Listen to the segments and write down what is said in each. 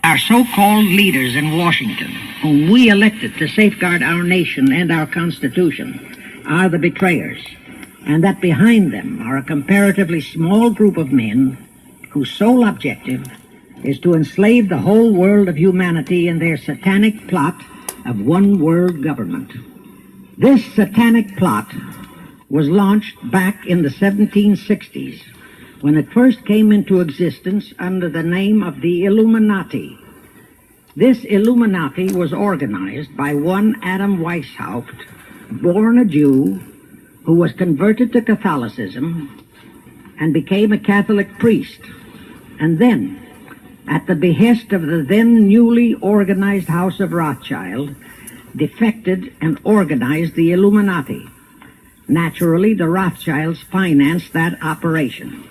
Our so-called leaders in Washington, whom we elected to safeguard our nation and our Constitution, are the betrayers, and that behind them are a comparatively small group of men whose sole objective is to enslave the whole world of humanity in their satanic plot of one world government. This satanic plot was launched back in the 1760s when it first came into existence under the name of the Illuminati. This Illuminati was organized by one Adam Weishaupt, born a Jew, who was converted to Catholicism and became a Catholic priest, and then, at the behest of the then newly organized House of Rothschild, defected and organized the Illuminati. Naturally, the Rothschilds financed that operation.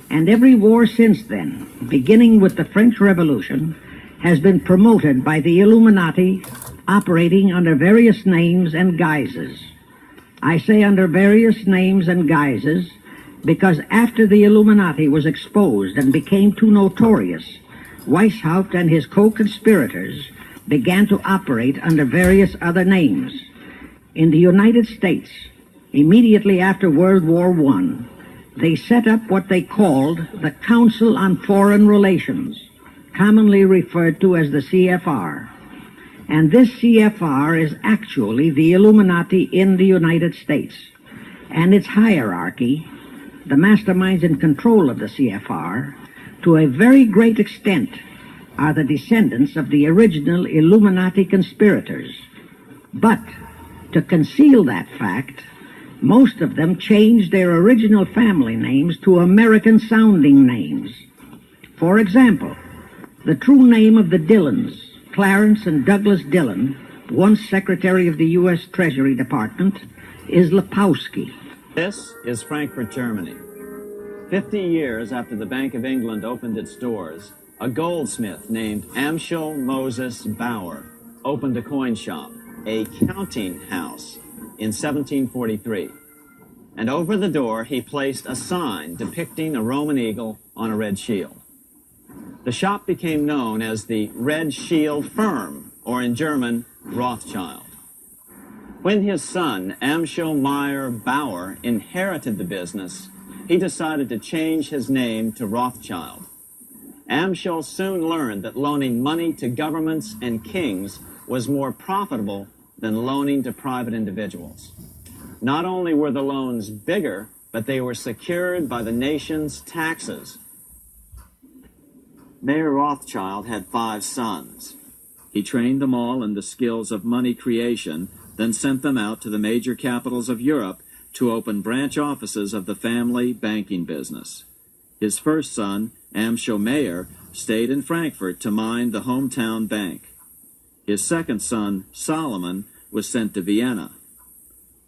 And every war since then, beginning with the French Revolution, has been promoted by the Illuminati, operating under various names and guises. I say under various names and guises because after the Illuminati was exposed and became too notorious, Weishaupt and his co-conspirators began to operate under various other names. In the United States, immediately after World War I, they set up what they called the Council on Foreign Relations, commonly referred to as the CFR. And this CFR is actually the Illuminati in the United States. And its hierarchy, the masterminds in control of the CFR, to a very great extent, are the descendants of the original Illuminati conspirators. But to conceal that fact, most of them changed their original family names to American-sounding names. For example, the true name of the Dillons, Clarence and Douglas Dillon, once Secretary of the U.S. Treasury Department, is Lepowski. This is Frankfurt, Germany. 50 years after the Bank of England opened its doors, a goldsmith named Amschel Moses Bauer opened a coin shop, a counting house, in 1743. And over the door he placed a sign depicting a Roman eagle on a red shield. The shop became known as the Red Shield Firm, or in German, Rothschild. When his son, Amschel Meyer Bauer, inherited the business, he decided to change his name to Rothschild. Amschel soon learned that loaning money to governments and kings was more profitable than loaning to private individuals. Not only were the loans bigger, but they were secured by the nation's taxes. Mayer Rothschild had 5 sons. He trained them all in the skills of money creation, then sent them out to the major capitals of Europe to open branch offices of the family banking business. His first son, Amschel Meyer, stayed in Frankfurt to mind the hometown bank. His second son, Solomon, was sent to Vienna.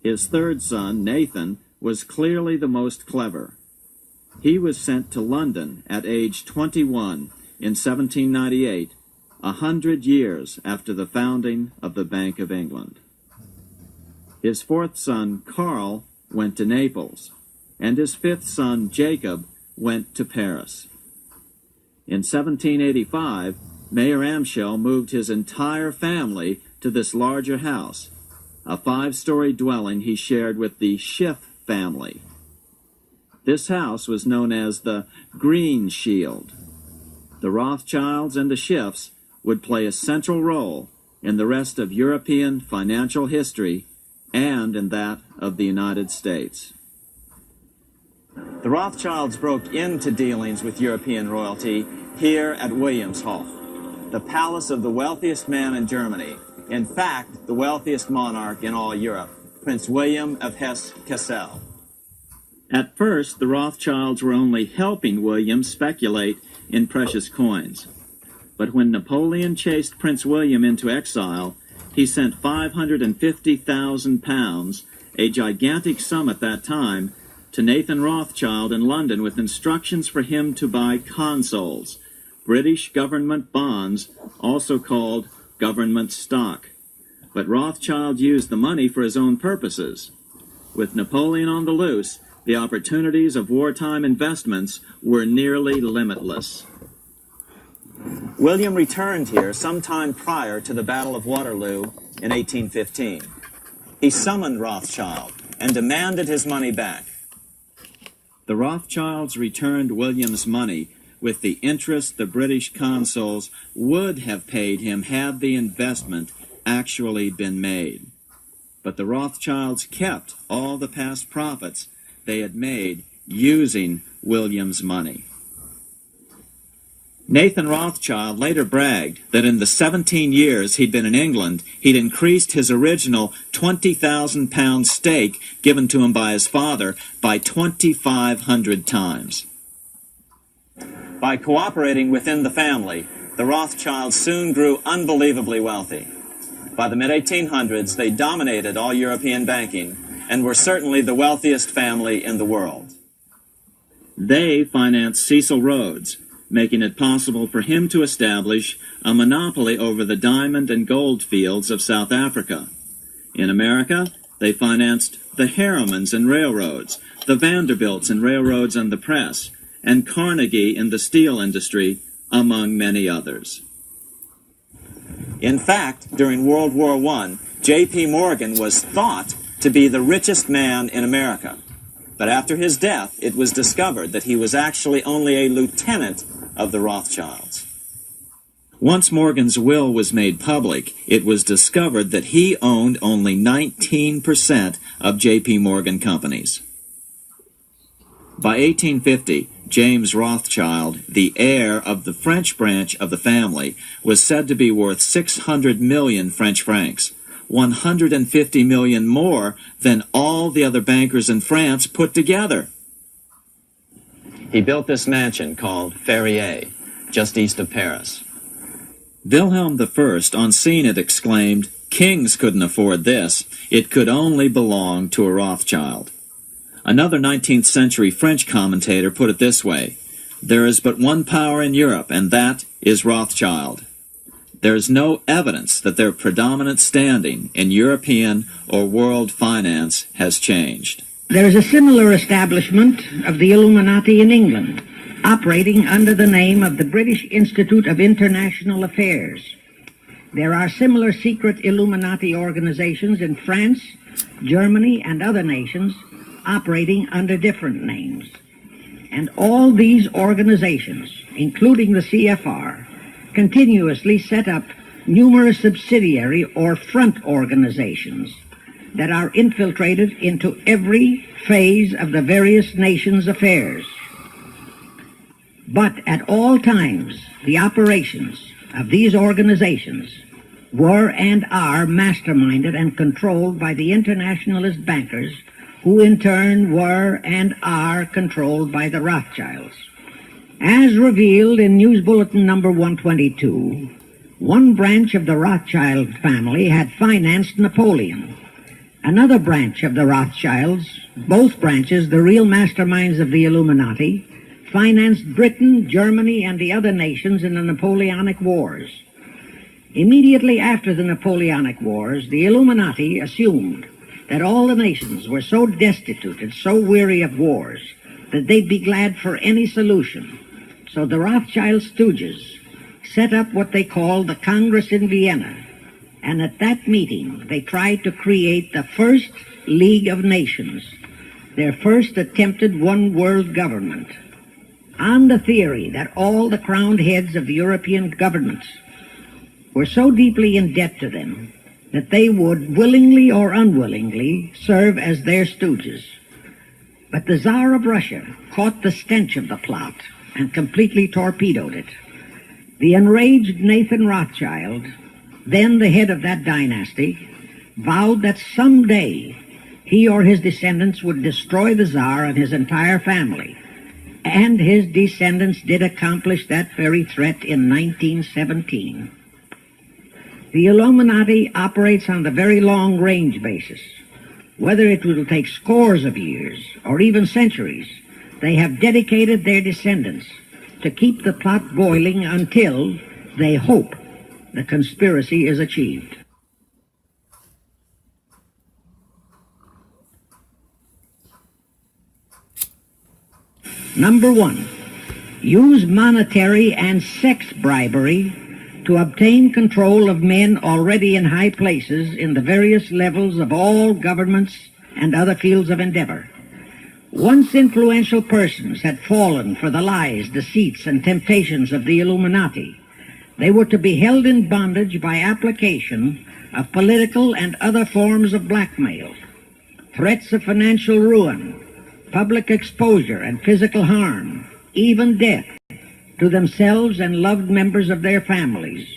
His third son, Nathan, was clearly the most clever. He was sent to London at age 21 in 1798, 100 years after the founding of the Bank of England. His fourth son, Karl, went to Naples, and his fifth son, Jacob, went to Paris. In 1785, Mayer Amschel moved his entire family to this larger house, a 5-story dwelling he shared with the Schiff family. This house was known as the Green Shield. The Rothschilds and the Schiffs would play a central role in the rest of European financial history and in that of the United States. The Rothschilds broke into dealings with European royalty here at Wilhelmshof, the palace of the wealthiest man in Germany, in fact, the wealthiest monarch in all Europe, Prince William of Hesse-Kassel. At first, the Rothschilds were only helping William speculate in precious coins. But when Napoleon chased Prince William into exile, he sent 550,000 pounds, a gigantic sum at that time, to Nathan Rothschild in London with instructions for him to buy consols, British government bonds, also called government stock. But Rothschild used the money for his own purposes. With Napoleon on the loose, the opportunities of wartime investments were nearly limitless. William returned here sometime prior to the Battle of Waterloo in 1815. He summoned Rothschild and demanded his money back. The Rothschilds returned William's money with the interest the British consuls would have paid him had the investment actually been made. But the Rothschilds kept all the past profits they had made using William's money. Nathan Rothschild later bragged that in the 17 years he'd been in England, he'd increased his original £20,000 stake given to him by his father by 2,500 times. By cooperating within the family, the Rothschilds soon grew unbelievably wealthy. By the mid-1800s, they dominated all European banking and were certainly the wealthiest family in the world. They financed Cecil Rhodes, making it possible for him to establish a monopoly over the diamond and gold fields of South Africa. In America, they financed the Harrimans and railroads, the Vanderbilts and railroads and the press, and Carnegie in the steel industry, among many others. In fact, during World War I, J.P. Morgan was thought to be the richest man in America. But after his death, it was discovered that he was actually only a lieutenant of the Rothschilds. Once Morgan's will was made public, it was discovered that he owned only 19% of J.P. Morgan companies. By 1850, James Rothschild, the heir of the French branch of the family, was said to be worth 600 million French francs, 150 million more than all the other bankers in France put together. He built this mansion called Ferrier, just east of Paris. Wilhelm I, on seeing it, exclaimed, "Kings couldn't afford this. It could only belong to a Rothschild." Another 19th century French commentator put it this way: "There is but one power in Europe, and that is Rothschild." There is no evidence that their predominant standing in European or world finance has changed. There is a similar establishment of the Illuminati in England, operating under the name of the British Institute of International Affairs. There are similar secret Illuminati organizations in France, Germany, and other nations, operating under different names. And all these organizations, including the CFR, continuously set up numerous subsidiary or front organizations that are infiltrated into every phase of the various nations' affairs. But at all times, the operations of these organizations were and are masterminded and controlled by the internationalist bankers, who in turn were and are controlled by the Rothschilds. As revealed in News Bulletin number 122, one branch of the Rothschild family had financed Napoleon. Another branch of the Rothschilds, both branches the real masterminds of the Illuminati, financed Britain, Germany, and the other nations in the Napoleonic Wars. Immediately after the Napoleonic Wars, the Illuminati assumed that all the nations were so destitute and so weary of wars that they'd be glad for any solution. So the Rothschild stooges set up what they called the Congress in Vienna, and at that meeting they tried to create the first League of Nations, their first attempted one world government, on the theory that all the crowned heads of the European governments were so deeply in debt to them that they would, willingly or unwillingly, serve as their stooges. But the Tsar of Russia caught the stench of the plot and completely torpedoed it. The enraged Nathan Rothschild, then the head of that dynasty, vowed that someday he or his descendants would destroy the Tsar and his entire family. And his descendants did accomplish that very threat in 1917. The Illuminati operates on the very long-range basis. Whether it will take scores of years or even centuries, they have dedicated their descendants to keep the plot boiling until they hope the conspiracy is achieved. Number one, use monetary and sex bribery to obtain control of men already in high places in the various levels of all governments and other fields of endeavor. Once influential persons had fallen for the lies, deceits, and temptations of the Illuminati, they were to be held in bondage by application of political and other forms of blackmail, threats of financial ruin, public exposure and physical harm, even death, to themselves and loved members of their families.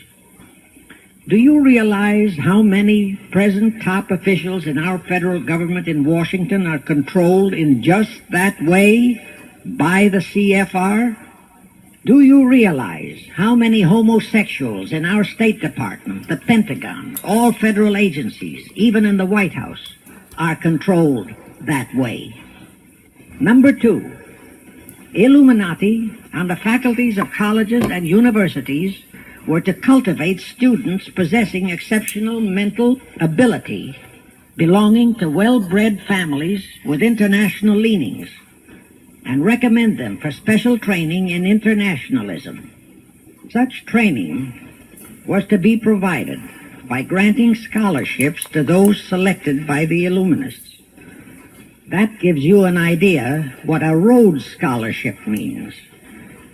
Do you realize how many present top officials in our federal government in Washington are controlled in just that way by the CFR? Do you realize how many homosexuals in our State Department, the Pentagon, all federal agencies, even in the White House, are controlled that way? Number 2, Illuminati and the faculties of colleges and universities were to cultivate students possessing exceptional mental ability, belonging to well-bred families with international leanings, and recommend them for special training in internationalism. Such training was to be provided by granting scholarships to those selected by the Illuminists. That gives you an idea what a Rhodes Scholarship means.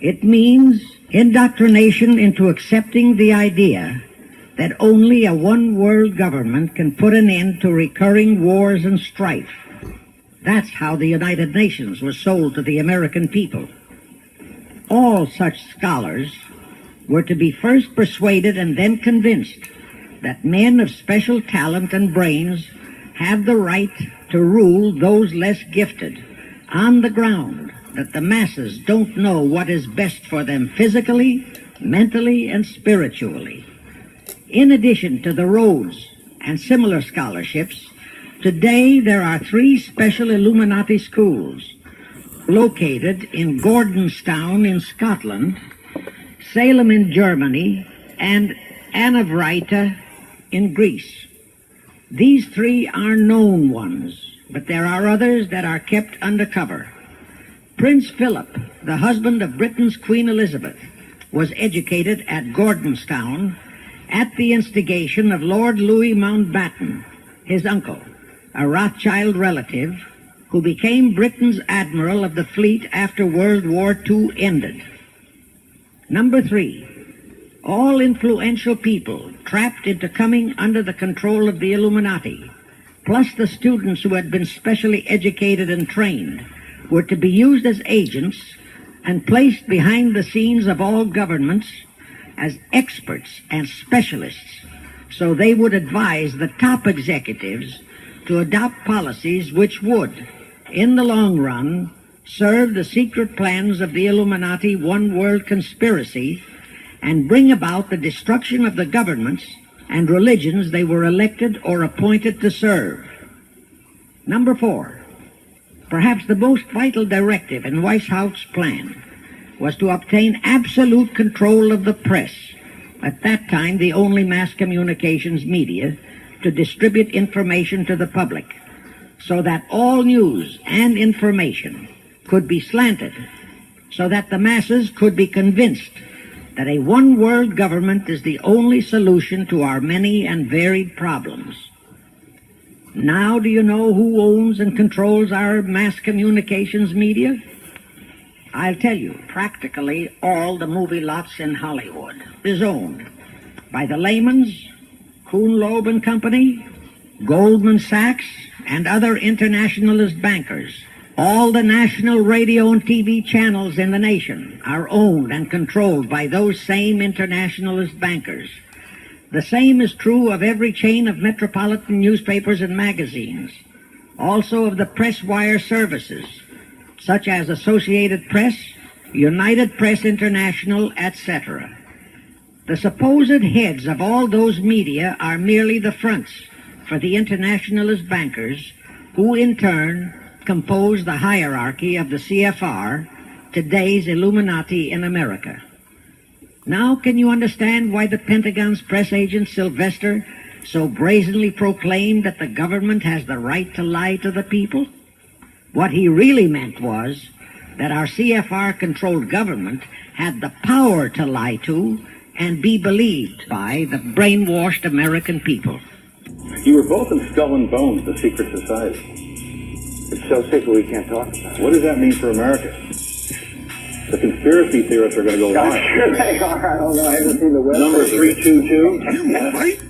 It means indoctrination into accepting the idea that only a one-world government can put an end to recurring wars and strife. That's how the United Nations was sold to the American people. All such scholars were to be first persuaded and then convinced that men of special talent and brains have the right to rule those less gifted on the ground that the masses don't know what is best for them physically, mentally, and spiritually. In addition to the Rhodes and similar scholarships, today there are 3 special Illuminati schools located in Gordonstown in Scotland, Salem in Germany, and Anavrita in Greece. These 3 are known ones, but there are others that are kept undercover. Prince Philip, the husband of Britain's Queen Elizabeth, was educated at Gordonstown at the instigation of Lord Louis Mountbatten, his uncle, a Rothschild relative who became Britain's admiral of the fleet after World War II ended. Number 3, all influential people trapped into coming under the control of the Illuminati, plus the students who had been specially educated and trained, were to be used as agents and placed behind the scenes of all governments as experts and specialists, so they would advise the top executives to adopt policies which would, in the long run, serve the secret plans of the Illuminati one-world conspiracy and bring about the destruction of the governments and religions they were elected or appointed to serve. Number 4, perhaps the most vital directive in Weishaupt's plan was to obtain absolute control of the press, at that time the only mass communications media, to distribute information to the public, so that all news and information could be slanted, so that the masses could be convinced that a one-world government is the only solution to our many and varied problems. Now do you know who owns and controls our mass communications media? I'll tell you, practically all the movie lots in Hollywood is owned by the Lehmans, Kuhn Loeb and Company, Goldman Sachs, and other internationalist bankers. All the national radio and TV channels in the nation are owned and controlled by those same internationalist bankers. The same is true of every chain of metropolitan newspapers and magazines, also of the press wire services, such as Associated Press, United Press International, etc. The supposed heads of all those media are merely the fronts for the internationalist bankers, who in turn compose the hierarchy of the CFR, today's Illuminati in America. Now can you understand why the Pentagon's press agent Sylvester so brazenly proclaimed that the government has the right to lie to the people? What he really meant was that our CFR-controlled government had the power to lie to and be believed by the brainwashed American people. You were both in Skull and Bones, the secret society. It's so secret we can't talk about it. What does that mean for America? The conspiracy theorists are going to go wild. I'm sure they are. I don't know. I haven't seen the website. Number 322.